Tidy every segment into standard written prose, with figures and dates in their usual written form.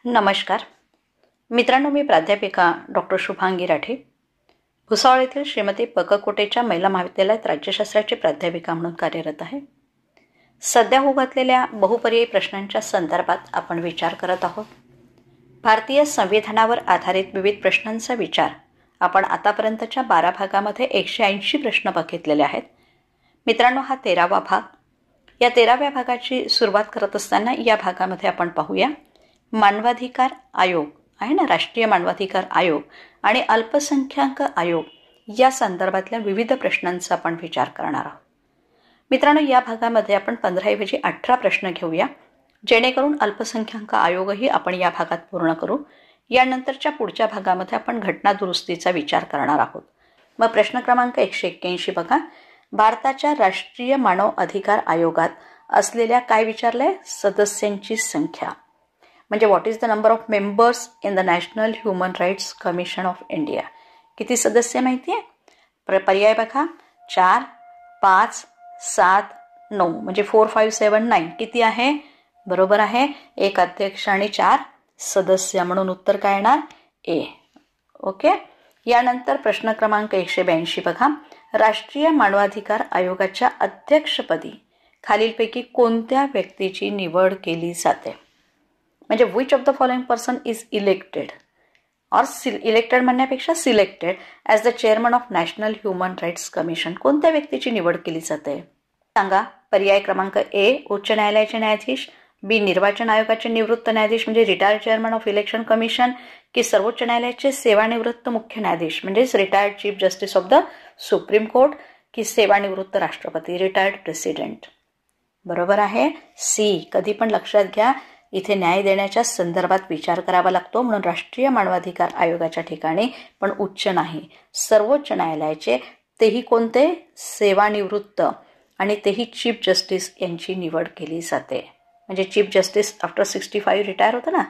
नमस्कार मित्रांनो, मी प्राध्यापिका डॉक्टर शुभांगी राठे, भुसावळ येथील श्रीमती पककोटेच्या महिला महाविद्यालयात राज्यशास्त्राची प्राध्यापिका म्हणून कार्यरत आहे. सध्या होऊ घातलेल्या बहुपर्यायी प्रश्नांच्या संदर्भात आपण विचार करत आहोत. भारतीय संविधानावर आधारित विविध प्रश्नांचा विचार आपण आतापर्यंतच्या 12 भागामध्ये 180 प्रश्न बघितलेले आहेत. मित्रांनो, हा 13वा भाग. या 13व्या भागाची सुरुवात करत असताना या भागामध्ये आपण पाहूया मानवाधिकार आयोग आहे ना, राष्ट्रीय मानवाधिकार आयोग आणि अल्पसंख्याक आयोग या संदर्भातल्या विविध प्रश्नांचा आपण विचार करणार आहोत. मित्रांनो, या भागामध्ये आपण 15 ऐवजी 18 प्रश्न घेऊया, जेणेकरून अल्पसंख्याक आयोगही आपण या भागात पूर्ण करू. यानंतरच्या पुढच्या भागामध्ये आपण घटना दुरुस्तीचा विचार करणार आहोत. मग प्रश्न क्रमांक 181 बघा. भारताच्या राष्ट्रीय मानव अधिकार आयोगात असलेल्या काय विचारलंय? सदस्यांची संख्या. म्हणजे what is the number of members in the national human rights commission of India. किती सदस्य माहिती आहे? पर्याय बघा, 4, 5, 7, 9 म्हणजे 4, 5, 7, 9. किती आहे? बरोबर आहे, 1 अध्यक्ष आणि 4 सदस्य, म्हणून उत्तर काय येणार? ए. ओके. यानंतर प्रश्न क्रमांक 182 बघा. राष्ट्रीय मानवाधिकार आयोगाच्या अध्यक्षपदी खालीलपैकी कोणत्या व्यक्तीची निवड केली जाते? म्हणजे which of the following person is elected or elected म्हणण्यापेक्षा selected as the chairman of national human rights commission. कोणत्या व्यक्तीची निवड केली जाते सांगा? पर्याय क्रमांक ए उच्च न्यायालयाचे न्यायाधीश, बी निर्वाचन आयोगाचे निवृत्त न्यायाधीश म्हणजे retired chairman of election commission, की सर्वोच्च न्यायालयाचे सेवानिवृत्त मुख्य न्यायाधीश म्हणजेच retired chief justice of the supreme court, की सेवानिवृत्त राष्ट्रपती रिटायर्ड प्रेसिडेंट. बरोबर आहे सी. कधी पण लक्षात घ्या, इथे न्याय देण्याच्या संदर्भात विचार करावा लागतो, म्हणून राष्ट्रीय मानवाधिकार आयोगाच्या ठिकाणी पण उच्च नाही, सर्वोच्च न्यायालयाचे, तेही कोणते? सेवानिवृत्त, आणि तेही चीफ जस्टिस यांची निवड केली जाते. म्हणजे चीफ जस्टिस आफ्टर 65 रिटायर होतं ना,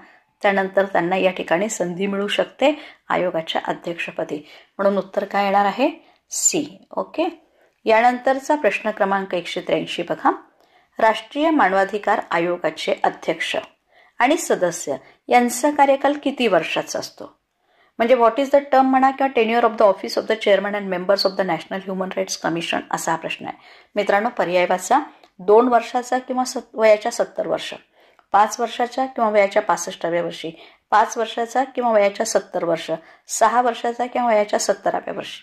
त्यानंतर त्यांना या ठिकाणी संधी मिळू शकते आयोगाच्या अध्यक्षपदी, म्हणून उत्तर काय येणार आहे? सी. ओके. यानंतरचा प्रश्न क्रमांक 183 बघा. राष्ट्रीय मानवाधिकार आयोगाचे अध्यक्ष आणि सदस्य यांचा कार्यकाल किती वर्षाचा असतो? म्हणजे व्हॉट इज द टर्म म्हणा किंवा tenure of the office of the chairman and members of the national human rights commission, असा हा प्रश्न आहे. मित्रांनो, पर्याय वाचा. 2 वर्षाचा किंवा वयाच्या 70 वर्ष, 5 वर्षाच्या किंवा वयाच्या 65व्या वर्षी, 5 वर्षाचा किंवा वयाच्या 70 वर्ष, 6 वर्षाचा किंवा वयाच्या 70व्या वर्षी.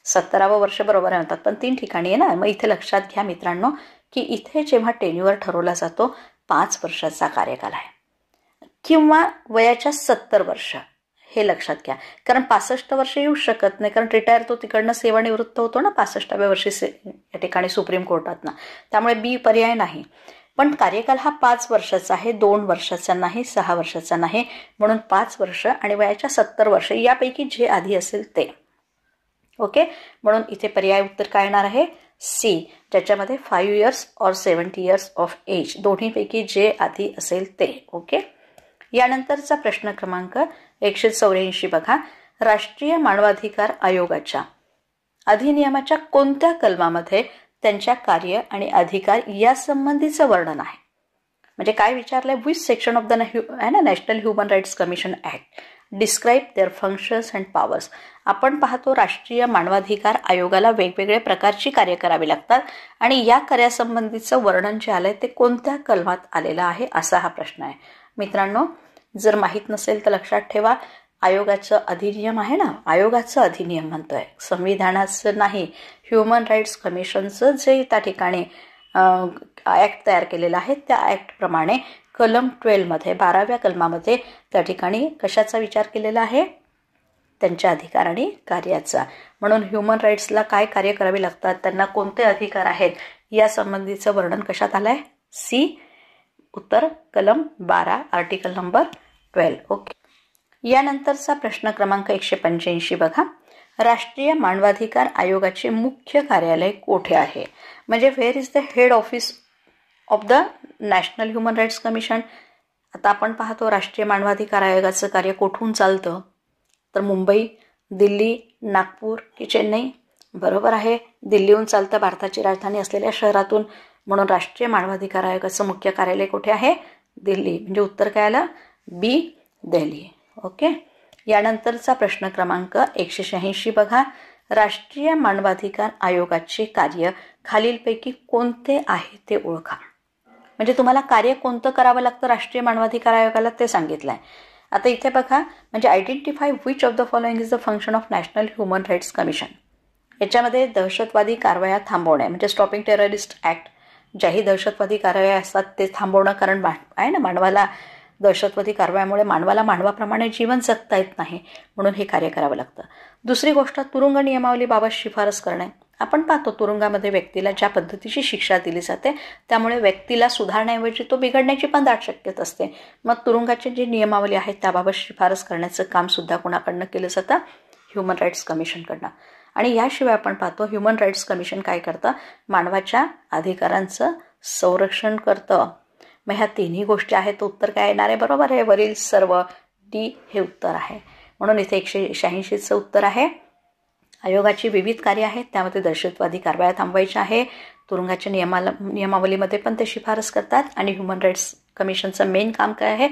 70वं वर्ष बरोबर म्हणतात, पण 3 ठिकाणी आहे ना. मग इथे लक्षात घ्या मित्रांनो, की इथे जेव्हा टेन्युअर ठरवला जातो 5 वर्षाचा कार्यकाल आहे किंवा वयाच्या 70 वर्ष, हे लक्षात घ्या. कारण 65 वर्ष येऊ शकत नाही, कारण रिटायर तो तिकडनं सेवानिवृत्त होतो ना 65व्या वर्षी या ठिकाणी सुप्रीम कोर्टातनं, त्यामुळे बी पर्याय नाही. पण कार्यकाल हा 5 वर्षाचा आहे, 2 वर्षाचा नाही, 6 वर्षाचा नाही, म्हणून 5 वर्ष आणि वयाच्या 70 वर्ष यापैकी जे आधी असेल ते. ओके. म्हणून इथे पर्याय उत्तर काय येणार आहे? सी, ज्याच्यामध्ये 5 इयर्स और 70 इयर्स ऑफ एज, दोन्हीपैकी जे आधी असेल ते. ओके. यानंतरचा प्रश्न क्रमांक 184 बघा. राष्ट्रीय मानवाधिकार आयोगाच्या अधिनियमाच्या कोणत्या कलमामध्ये त्यांच्या कार्य आणि अधिकार या संबंधीचं वर्णन आहे? म्हणजे काय विचारलंय? Which section of the national human rights commission act describe their functions and powers. आपण पाहतो राष्ट्रीय मानवाधिकार आयोगाला वेगवेगळ्या प्रकारची कार्य करावी लागतात, आणि या कार्यासंबंधीचं वर्णन जे आलंय ते कोणत्या कलमात आलेलं आहे, असा हा प्रश्न आहे. मित्रांनो, जर माहीत नसेल तर लक्षात ठेवा, आयोगाचं अधिनियम आहे ना, आयोगाचं अधिनियम म्हणतोय, संविधानाचं नाही. ह्युमन राईट्स कमिशनचं जे त्या ठिकाणी ऍक्ट तयार केलेलं आहे त्या ऍक्ट प्रमाणे कलम 12 मध्ये 12व्या कलमामध्ये त्या ठिकाणी कशाचा विचार केलेला आहे? त्यांच्या अधिकार आणि कार्याचा. म्हणून ह्युमन राईट्सला काय कार्य करावे लागतात, त्यांना कोणते अधिकार आहेत, या संबंधीचं वर्णन कशात आलंय? सी. उत्तर कलम 12 आर्टिकल नंबर 12. ओके. यानंतरचा प्रश्न क्रमांक 185 बघा. राष्ट्रीय मानवाधिकार आयोगाचे मुख्य कार्यालय कोठे आहे? म्हणजे where is the head office of the national human rights commission. आता आपण पाहतो राष्ट्रीय मानवाधिकार आयोगाचं कार्य कोठून चालतं? तर मुंबई, दिल्ली, नागपूर की चेन्नई? बरोबर आहे, दिल्लीहून चालतं, भारताची राजधानी असलेल्या शहरातून. म्हणून राष्ट्रीय मानवाधिकार आयोगाचं मुख्य कार्यालय कुठे आहे? दिल्ली, म्हणजे उत्तर काय आलं? बी दिल्ली. ओके. यानंतरचा प्रश्न क्रमांक 186 बघा. राष्ट्रीय मानवाधिकार आयोगाचे कार्य खालीलपैकी कोणते आहे ते ओळखा. म्हणजे तुम्हाला कार्य कोणतं करावं लागतं राष्ट्रीय मानवाधिकार आयोगाला ते सांगितलं आहे. आता इथे बघा, म्हणजे identify which of the following is the function of national human rights commission. याच्यामध्ये दहशतवादी कारवाया थांबवणे, म्हणजे स्टॉपिंग टेररिस्ट ॲक्ट, ज्याही दहशतवादी कारवाया असतात ते थांबवणं. कारण आहे ना, मानवाला दहशतवादी कारवायामुळे मानवाप्रमाणे जीवन जगता येत नाही, म्हणून हे कार्य करावं लागतं. दुसरी गोष्ट, तुरुंग नियमावलीबाबत शिफारस करणे. आपण पाहतो तुरुंगामध्ये व्यक्तीला ज्या पद्धतीची शिक्षा दिली जाते त्यामुळे व्यक्तीला सुधारण्याऐवजी तो बिघडण्याची पण दाट शक्यता असते. मग तुरुंगाची जी नियमावली आहे त्याबाबत शिफारस करण्याचं काम सुद्धा कोणाकडनं केलं जातं? ह्युमन राईट्स कमिशनकडनं. आणि याशिवाय आपण पाहतो ह्युमन राईट्स कमिशन काय करतं? मानवाच्या अधिकारांचं संरक्षण करतं. मग ह्या तिन्ही गोष्टी आहेत, उत्तर काय येणार आहे? बरोबर आहे, वरील सर्व. डी हे उत्तर आहे. म्हणून इथे 186चं उत्तर आहे. आयोगाची विविध कार्य आहेत, त्यामध्ये दहशतवादी कारवाया थांबवायच्या आहे, तुरुंगाच्या नियमावलीमध्ये पण ते शिफारस करतात, आणि ह्युमन राईट्स कमिशनचं मेन काम काय आहे?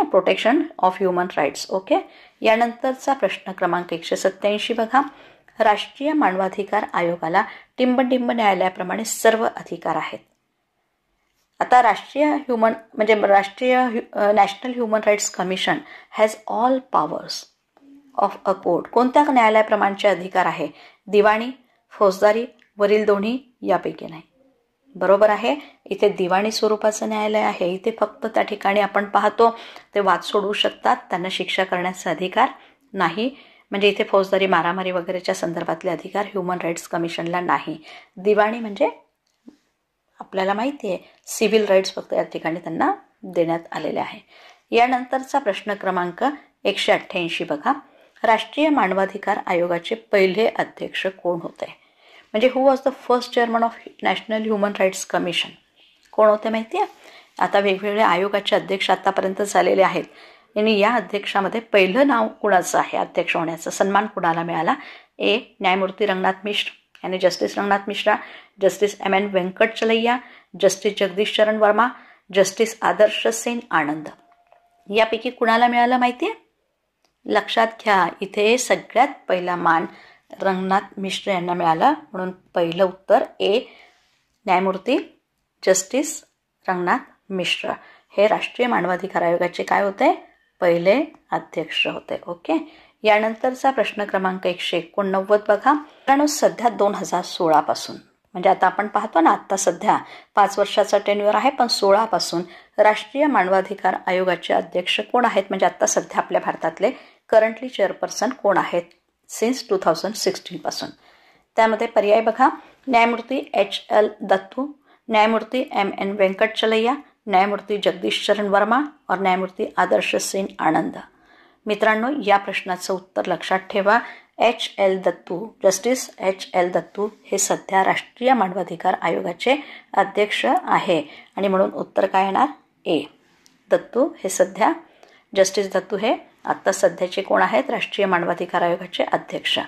Protection of human rights. Okay. यानंतरचा प्रश्न क्रमांक 187 बघा. राष्ट्रीय मानवाधिकार आयोगाला टिंबटिंब न्यायालयाप्रमाणे सर्व अधिकार आहेत. आता राष्ट्रीय national human rights commission has all powers of a court. कोणत्या न्यायालयाप्रमाणेचे अधिकार आहे? दिवाणी, फौजदारी, वरील दोन्ही यापैकी नाही. बरोबर आहे, इथे दिवाणी स्वरूपाचं न्यायालय आहे. इथे फक्त त्या ठिकाणी आपण पाहतो ते वाद सोडवू शकतात, त्यांना शिक्षा करण्याचा अधिकार नाही. म्हणजे इथे फौजदारी, मारामारी वगैरेच्या संदर्भातले अधिकार ह्युमन राईट्स कमिशनला नाही. दिवाणी म्हणजे आपल्याला माहिती आहे सिव्हिल राईट्स फक्त या ठिकाणी त्यांना देण्यात आलेले आहे. यानंतरचा प्रश्न क्रमांक 188 बघा. राष्ट्रीय मानवाधिकार आयोगाचे पहिले अध्यक्ष कोण होते? म्हणजे who was the first chairman of national human rights commission? कोण होते माहिती आहे? आता वेगवेगळ्या आयोगाचे अध्यक्ष आतापर्यंत झालेले आहेत, आणि या अध्यक्षामध्ये पहिलं नाव कुणाचं आहे अध्यक्ष होण्याचं? सन्मान कुणाला मिळाला? ए. न्यायमूर्ती रंगनाथ मिश्र यानी justice Ranganath Mishra, justice M.N. Venkatachaliah, justice Jagdish चरण वर्मा, जस्टिस आदर्श सेन आनंद. यापैकी कुणाला मिळालं माहिती आहे? लक्षात घ्या, इथे सगळ्यात पहिला मान रंगनाथ मिश्र यांना मिळाला, म्हणून पहिलं उत्तर ए. न्यायमूर्ती जस्टिस रंगनाथ मिश्र हे राष्ट्रीय मानवाधिकार आयोगाचे काय होते? पहिले अध्यक्ष होते. ओके. यानंतरचा प्रश्न क्रमांक 189 बघा. कारण सध्या 2016 पासून, म्हणजे आता आपण पाहतो ना, आता सध्या 5 वर्षाचा टेन्युअर आहे, पण 16 पासून राष्ट्रीय मानवाधिकार आयोगाचे अध्यक्ष कोण आहेत? म्हणजे आता सध्या आपल्या भारतातले करंटली चेअरपर्सन कोण आहेत सिन्स 2016 पासून? त्यामध्ये पर्याय बघा. न्यायमूर्ती H.L. दत्तू, न्यायमूर्ती M.N. वेंकटचलैया, न्यायमूर्ती जगदीश चरण वर्मा और न्यायमूर्ती आदर्श सेन आनंद. मित्रांनो, या प्रश्नाचं उत्तर लक्षात ठेवा. H.L. Dattu, justice H.L. Dattu हे सध्या राष्ट्रीय मानवाधिकार आयोगाचे अध्यक्ष आहे, आणि म्हणून उत्तर काय येणार? ए. दत्तू हे सध्या, जस्टिस दत्तू हे आत्ता सध्याचे कोण आहेत? राष्ट्रीय मानवाधिकार आयोगाचे अध्यक्ष.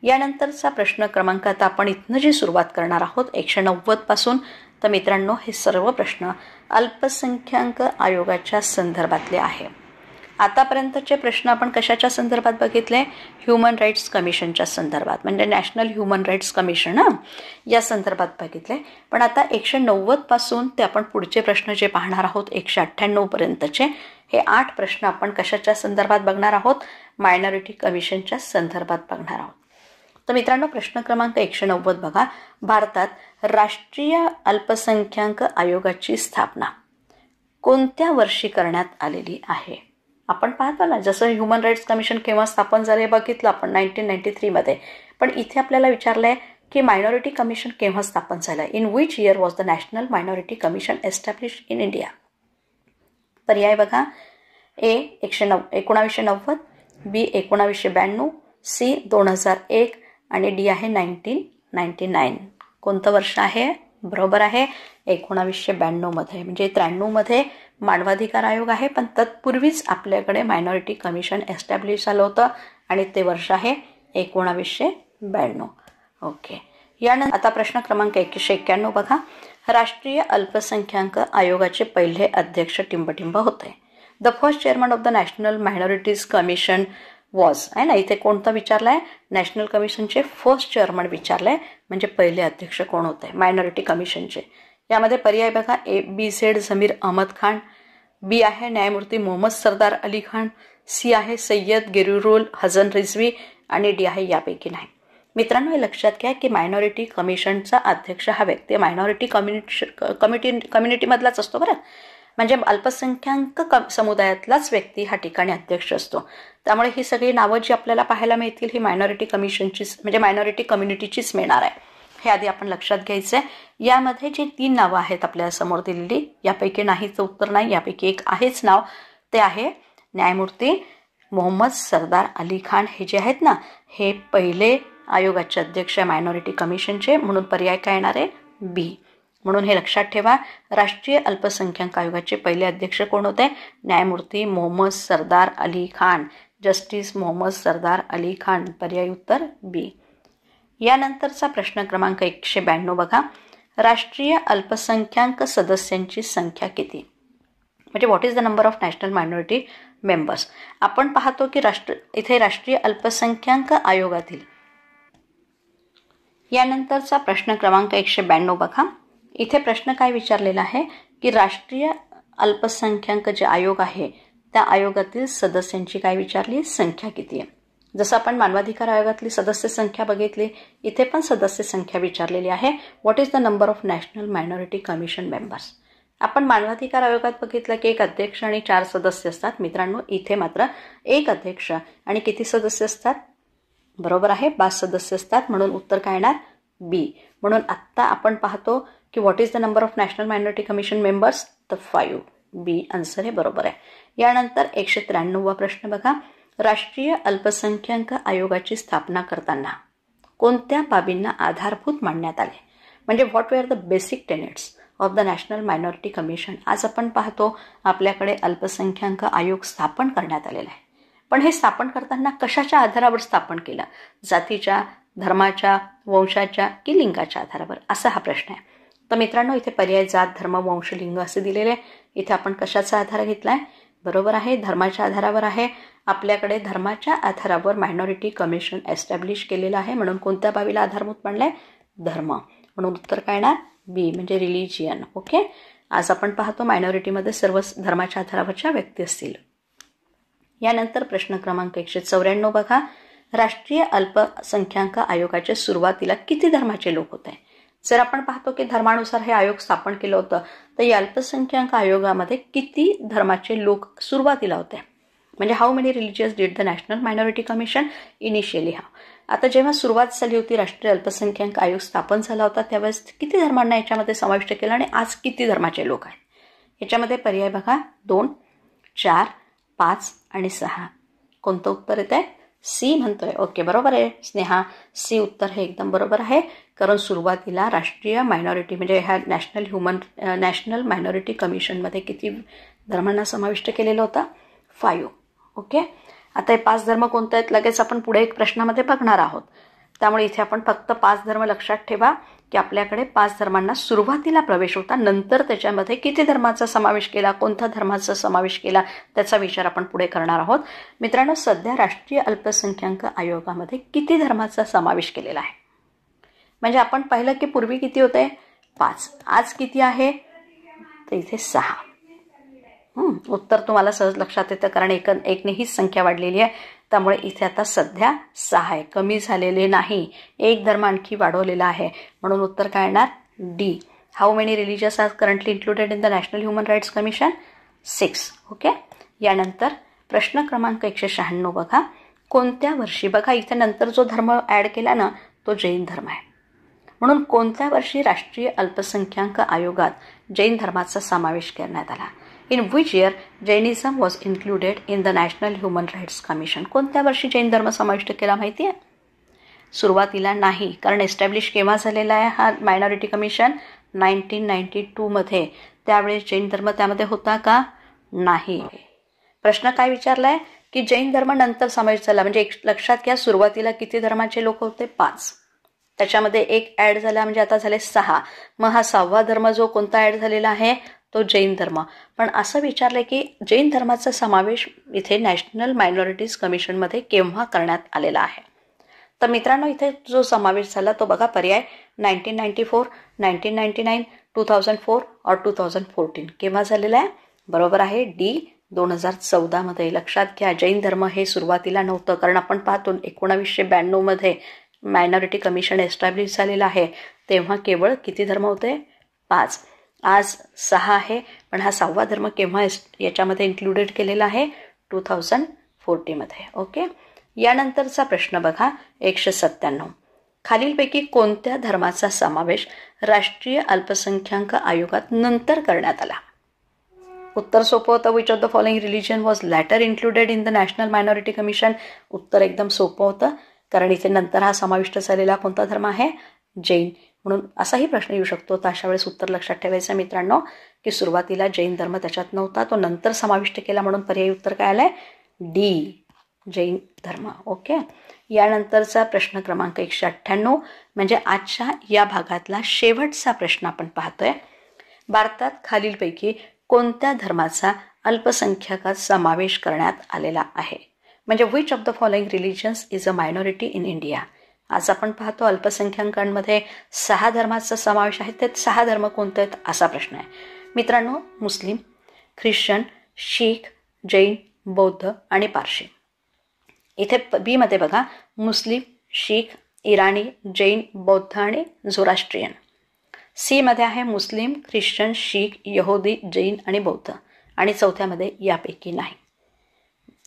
यानंतरचा प्रश्न क्रमांक, आता आपण इथनं जी सुरुवात करणार आहोत 190 पासून, तर मित्रांनो हे सर्व प्रश्न अल्पसंख्याक आयोगाच्या संदर्भातले आहे. आतापर्यंतचे प्रश्न आपण कशाच्या संदर्भात बघितले? ह्युमन राईट्स कमिशनच्या संदर्भात, म्हणजे नॅशनल ह्युमन राईट्स कमिशन या संदर्भात बघितले. पण आता 190 पासून ते आपण पुढचे प्रश्न जे पाहणार आहोत 198 पर्यंतचे, हे 8 प्रश्न आपण कशाच्या संदर्भात बघणार आहोत? मायनॉरिटी कमिशनच्या संदर्भात बघणार आहोत. तर मित्रांनो, प्रश्न क्रमांक 190 बघा. भारतात राष्ट्रीय अल्पसंख्याक आयोगाची स्थापना कोणत्या वर्षी करण्यात आलेली आहे? आपण पाहतो ना, जसं ह्युमन राईट्स कमिशन केव्हा स्थापन झाले बघितलं आपण 1993 मध्ये, पण इथे आपल्याला विचारलंय की मायनॉरिटी कमिशन केव्हा स्थापन झालं? In which year was the national minority commission establish in India? पर्याय बघा. ए. 1990, बी. 1992, सी. 2001 आणि डी आहे 1999. कोणतं वर्ष आहे? बरोबर आहे 1992 मध्ये. म्हणजे 93 मध्ये मानवाधिकार आयोग आहे, पण तत्पूर्वीच आपल्याकडे मायनॉरिटी कमिशन एस्टॅब्लिश झालं होतं, आणि ते वर्ष आहे 1992. ओके. यानंतर आता प्रश्न क्रमांक 191 बघा. राष्ट्रीय अल्पसंख्याक आयोगाचे पहिले अध्यक्ष टिंबटिंब होते. The first chairman of the national minorities commission was, आहे ना, इथे कोणतं विचारलंय? नॅशनल कमिशनचे फर्स्ट चेअरमन विचारलंय, म्हणजे पहिले अध्यक्ष कोण होते मायनॉरिटी कमिशनचे. यामध्ये पर्याय बघा, ए बी झेड जमीर अहमद खान, बी आहे न्यायमूर्ती मोहम्मद सरदार अली खान, सी आहे सय्यद गिरुरुल हसन रिझवी आणि डी आहे यापैकी नाही. मित्रांनो, हे लक्षात घ्या की मायनॉरिटी कमिशनचा अध्यक्ष हा व्यक्ती मायनॉरिटी कम्युनिटीमधलाच असतो बरं, म्हणजे अल्पसंख्याक समुदायातलाच व्यक्ती हा ठिकाणी अध्यक्ष असतो. त्यामुळे ही सगळी नावं जी आपल्याला पाहायला मिळतील ही मायनॉरिटी कमिशनचीच म्हणजे मायनॉरिटी कम्युनिटीचीच मिळणार आहे. हे आधी आपण लक्षात घ्यायचं आहे. यामध्ये जी 3 नावं आहेत आपल्या समोर दिलेली, यापैकी नाहीचं उत्तर नाही, यापैकी एक आहेच नाव, ते आहे न्यायमूर्ती मोहम्मद सरदार अली खान. हे जे आहेत ना, हे पहिले आयोगाचे अध्यक्ष मायनॉरिटी कमिशनचे, म्हणून पर्याय काय येणार आहे? बी. म्हणून हे लक्षात ठेवा, राष्ट्रीय अल्पसंख्याक आयोगाचे पहिले अध्यक्ष कोण होते? न्यायमूर्ती मोहम्मद सरदार अली खान, जस्टिस मोहम्मद सरदार अली खान. पर्याय उत्तर बी. यानंतरचा प्रश्न क्रमांक 192 बघा, राष्ट्रीय अल्पसंख्याक सदस्यांची संख्या किती? म्हणजे what is the number of national minority members. आपण पाहतो की इथे राष्ट्रीय अल्पसंख्याक आयोगातील यानंतरचा प्रश्न क्रमांक 192 बघा. इथे प्रश्न काय विचारलेला आहे की राष्ट्रीय अल्पसंख्याक जे आयोग आहे त्या आयोगातील सदस्यांची काय विचारली? संख्या किती आहे. जसं आपण मानवाधिकार आयोगातली सदस्य संख्या बघितली, इथे पण सदस्य संख्या विचारलेली आहे. What is the number of national minority commission members. आपण मानवाधिकार आयोगात बघितलं की 1 अध्यक्ष आणि 4 सदस्य असतात. मित्रांनो, इथे मात्र 1 अध्यक्ष आणि किती सदस्य असतात? बरोबर आहे, 5 सदस्य असतात. म्हणून उत्तर काय येणार? बी. म्हणून आत्ता आपण पाहतो की what is the number of national minority commission members? तर 5. बी आन्सर हे बरोबर आहे. यानंतर 193वा प्रश्न बघा, राष्ट्रीय अल्पसंख्याक आयोगाची स्थापना करताना कोणत्या बाबींना आधारभूत मानण्यात आले? म्हणजे what were the basic tenets of the national minority commission. आज आपण पाहतो आपल्याकडे अल्पसंख्याक आयोग स्थापन करण्यात आलेला आहे, पण हे स्थापन करताना कशाच्या आधारावर स्थापन केलं? जातीच्या, धर्माच्या, वंशाच्या की लिंगाच्या आधारावर, असा हा प्रश्न आहे. तर मित्रांनो, इथे पर्याय जात, धर्म, वंश, लिंग असे दिलेले. इथे आपण कशाचा आधार घेतलाय? बरोबर आहे, धर्माच्या आधारावर आहे. आपल्याकडे धर्माच्या आधारावर मायनॉरिटी कमिशन एस्टॅब्लिश केलेलं आहे, म्हणून कोणत्या बाबीला आधारभूत मानलंय? धर्म. म्हणून उत्तर काय येणार? बी, म्हणजे रिलिजियन. ओके, आज आपण पाहतो मायनॉरिटीमध्ये सर्व धर्माच्या आधारावरच्या व्यक्ती असतील. यानंतर प्रश्न क्रमांक 194 बघा, राष्ट्रीय अल्पसंख्याक आयोगाच्या सुरुवातीला किती धर्माचे लोक होते? जर आपण पाहतो की धर्मानुसार हे आयोग स्थापन केलं होतं, तर या अल्पसंख्याक आयोगामध्ये किती धर्माचे लोक सुरुवातीला होते? म्हणजे how many religious did the national minority commission initially have. आता जेव्हा सुरुवात झाली होती, राष्ट्रीय अल्पसंख्याक आयोग स्थापन झाला होता, त्यावेळेस किती धर्मांना याच्यामध्ये समाविष्ट केलं आणि आज किती धर्माचे लोक आहेत? याच्यामध्ये पर्याय बघा, 2, 4, 5 आणि 6. कोणतं उत्तर येत आहे? सी म्हणतोय. ओके, बरोबर आहे स्नेहा, सी उत्तर हे एकदम बरोबर आहे. कारण सुरुवातीला राष्ट्रीय मायनॉरिटी म्हणजे ह्या नॅशनल मायनॉरिटी कमिशनमध्ये किती धर्मांना समाविष्ट केलेलं होतं? 5. ओके, आता हे 5 धर्म कोणते आहेत लगेच आपण पुढे एक प्रश्नामध्ये बघणार आहोत. त्यामुळे इथे आपण फक्त 5 धर्म लक्षात ठेवा की आपल्याकडे 5 धर्मांना सुरुवातीला प्रवेश होता, नंतर त्याच्यामध्ये किती धर्माचा समावेश केला, कोणत्या धर्माचा समावेश केला, त्याचा विचार आपण पुढे करणार आहोत. मित्रांनो, सध्या राष्ट्रीय अल्पसंख्याक आयोगामध्ये किती धर्माचा समावेश केलेला आहे? म्हणजे आपण पाहिलं की पूर्वी किती होते? 5. आज किती आहे? तर इथे 6. उत्तर तुम्हाला सहज लक्षात येतं, कारण एकने हीच संख्या वाढलेली आहे. त्यामुळे इथे आता सध्या 6 आहे, कमी झालेले नाही. 1 धर्म आणखी वाढवलेला आहे, म्हणून उत्तर काय येणार? D. How many religious are currently included in the national human rights commission? 6. Okay, यानंतर प्रश्न क्रमांक 196 बघा, कोणत्या वर्षी, बघा इथे नंतर जो धर्म ॲड केला ना तो जैन धर्म आहे. म्हणून कोणत्या वर्षी राष्ट्रीय अल्पसंख्याक आयोगात जैन धर्माचा समावेश करण्यात आला? In which year Jainism was included in the national human rights commission. कोणत्या वर्षी जैन धर्म समाविष्ट केला माहिती आहे? सुरुवातीला नाही, कारण एस्टॅब्लिश केव्हा झालेला आहे हा मायनॉरिटी कमिशन? 1992 मध्ये. त्यावेळेस जैन धर्म त्यामध्ये होता का? नाही. प्रश्न काय विचारलाय की जैन धर्म नंतर समावेश झाला, म्हणजे लक्षात घ्या सुरुवातीला किती धर्माचे लोक होते? 5. त्याच्यामध्ये एक ॲड झाला म्हणजे आता झाले 6. मग हा 6वा धर्म जो कोणता ॲड झालेला आहे तो जैन धर्म. पण असं विचारलं की जैन धर्माचा समावेश इथे नॅशनल मायनॉरिटीज कमिशनमध्ये केव्हा करण्यात आलेला आहे. तर मित्रांनो इथे जो समावेश झाला तो बघा पर्याय 1994, 1999, 2004 और 2014 केव्हा झालेला आहे. बरोबर आहे डी 2014 लक्षात घ्या. जैन धर्म हे सुरुवातीला नव्हतं, कारण आपण पाहतो 1992 मायनॉरिटी कमिशन एस्टॅब्लिश झालेलं आहे. तेव्हा केवळ किती धर्म होते 5. आज 6 आहे, पण हा 6वा धर्म केव्हा याच्यामध्ये इन्क्लुडेड केलेला आहे 2014 ओके. यानंतरचा प्रश्न बघा 197. खालीलपैकी कोणत्या धर्माचा समावेश राष्ट्रीय अल्पसंख्याक आयोगात नंतर करण्यात आला. उत्तर सोपं होतं. Which of the following religion was later included in the national minority commission. उत्तर एकदम सोपं होतं, कारण इथे नंतर हा समाविष्ट झालेला कोणता धर्म आहे जैन. म्हणून असाही प्रश्न येऊ शकतो. तर अशा वेळेस उत्तर लक्षात ठेवायचं मित्रांनो की सुरुवातीला जैन धर्म त्याच्यात नव्हता, तो नंतर समाविष्ट केला, म्हणून पर्यायी उत्तर काय आलंय डी जैन धर्म ओके. यानंतरचा प्रश्न क्रमांक 198 म्हणजे आजच्या या भागातला शेवटचा प्रश्न आपण पाहतोय. भारतात खालीलपैकी कोणत्या धर्माचा अल्पसंख्याकात समावेश करण्यात आलेला आहे. म्हणजे which of the following religions is a minority in India. आज आपण पाहतो अल्पसंख्याकांमध्ये 6 धर्माचा समावेश आहे. ते 6 धर्म कोणते आहेत असा प्रश्न आहे मित्रांनो. मुस्लिम, ख्रिश्चन, शीख, जैन, बौद्ध आणि पारशी. इथे बी मध्ये बघा मुस्लिम, शीख, इराणी, जैन, बौद्ध आणि झोराष्ट्रियन. सी मध्ये आहे मुस्लिम, ख्रिश्चन, शीख, यहुदी, जैन आणि बौद्ध. आणि चौथ्यामध्ये यापैकी नाही.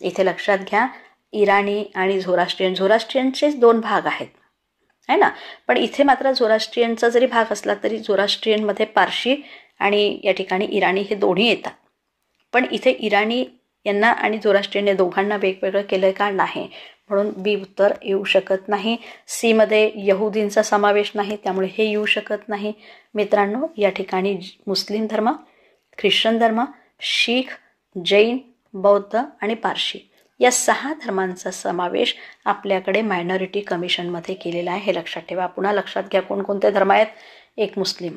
इथे लक्षात घ्या इराणी आणि झोराष्ट्रियनचे 2 भाग आहेत है ना. पण इथे मात्र झोराष्ट्रियनचा जरी भाग असला तरी झोराष्ट्रियनमध्ये पारशी आणि या ठिकाणी इराणी हे दोन्ही येतात. पण इथे इराणी यांना आणि झोराष्ट्रियन या दोघांना वेगवेगळं केलं का नाही, म्हणून बी उत्तर येऊ शकत नाही. सी मध्ये यहुदींचा समावेश नाही, त्यामुळे हे येऊ शकत नाही. मित्रांनो या ठिकाणी मुस्लिम धर्म, ख्रिश्चन धर्म, शीख, जैन, बौद्ध आणि पारशी या 6 धर्मांचा समावेश आपल्याकडे मायनॉरिटी कमिशनमध्ये केलेला आहे. हे लक्षात ठेवा. पुन्हा लक्षात घ्या कोणकोणते धर्म आहेत. एक मुस्लिम,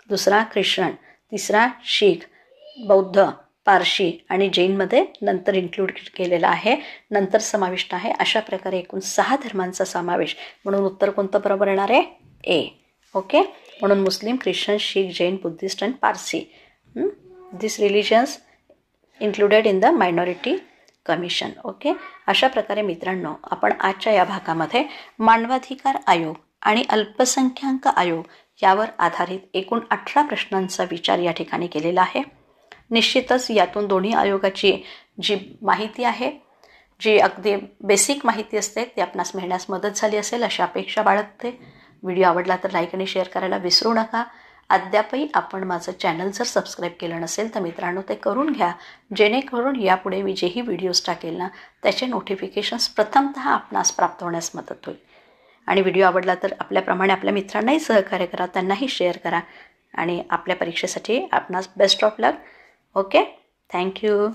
दुसरा ख्रिश्चन, तिसरा शीख, बौद्ध, पारशी आणि जैनमध्ये नंतर इन्क्लूड केलेला आहे, नंतर समाविष्ट आहे. अशा प्रकारे एकूण 6 धर्मांचा समावेश. म्हणून उत्तर कोणतं बरोबर येणार आहे ए ओके. म्हणून मुस्लिम, ख्रिश्चन, शीख, जैन, बुद्धिस्ट आणि Parsi this religions included in the minority commission okay. अशा प्रकारे मित्रांनो आपण आजच्या या भागामध्ये मानवाधिकार आयोग आणि अल्पसंख्याक आयोग यावर आधारित एकूण 18 प्रश्नांचा विचार या ठिकाणी केलेला आहे. निश्चितच यातून दोन्ही आयोगाची जी माहिती आहे, जी अगदी बेसिक माहिती असते ती आपणास मिळण्यास मदत झाली असेल अशी अपेक्षा बाळगते. व्हिडिओ आवडला तर लाईक आणि शेअर करायला विसरू नका. अद्यापही आपण माझं चॅनल जर सबस्क्राईब केलं नसेल तर मित्रांनो ते करून घ्या, जेणेकरून यापुढे मी जेही व्हिडिओज टाकेल ना त्याचे नोटिफिकेशन्स प्रथमतः आपणास प्राप्त होण्यास मदत होईल. आणि व्हिडिओ आवडला तर आपल्याप्रमाणे आपल्या मित्रांनाही सहकार्य करा, त्यांनाही शेअर करा. आणि आपल्या परीक्षेसाठी आपणास best of luck okay. Thank you.